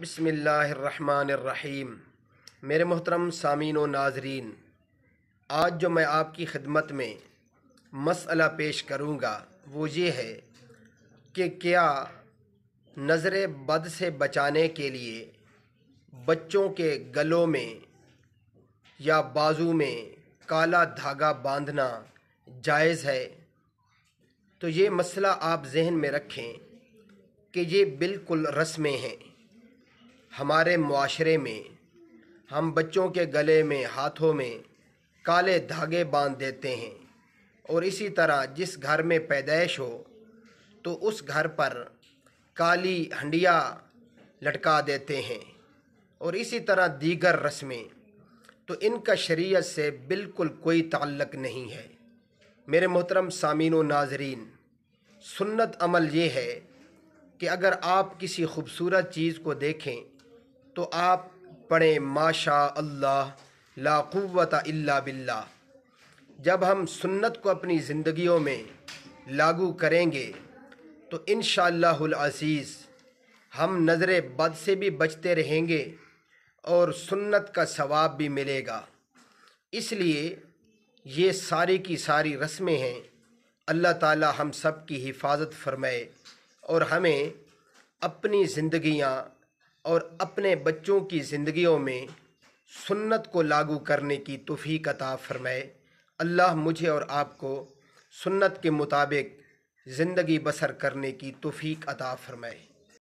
बिस्मिल्लाहिर्रहमानिर्रहीम। मेरे मोहतरम सामीन व नाज़रीन, आज जो मैं आपकी खिदमत में मसला पेश करूँगा वो ये है कि क्या नज़र बद से बचाने के लिए बच्चों के गलों में या बाजू में काला धागा बांधना जायज़ है। तो ये मसला आप जहन में रखें कि ये बिल्कुल रस्में हैं। हमारे मुआशरे में हम बच्चों के गले में, हाथों में काले धागे बांध देते हैं, और इसी तरह जिस घर में पैदाइश हो तो उस घर पर काली हंडिया लटका देते हैं, और इसी तरह दीगर रस्में। तो इनका शरीयत से बिल्कुल कोई ताल्लुक़ नहीं है। मेरे मोहतरम सामीन व नाज़रीन, सुन्नत अमल ये है कि अगर आप किसी खूबसूरत चीज़ को देखें तो आप पढ़ें माशा अल्लाह ला कुव्वता इल्ला बिल्लाह। जब हम सुन्नत को अपनी ज़िंदगियों में लागू करेंगे तो इंशाअल्लाहुल अज़ीज़ हम नज़र बद से भी बचते रहेंगे और सुन्नत का सवाब भी मिलेगा। इसलिए ये सारी की सारी रस्में हैं। अल्लाह ताला हम सब की हिफाजत फरमाए और हमें अपनी ज़िंदगियाँ और अपने बच्चों की ज़िंदगियों में सुन्नत को लागू करने की तौफीक अता फरमाए। अल्लाह मुझे और आपको सुन्नत के मुताबिक ज़िंदगी बसर करने की तौफीक अता फरमाए।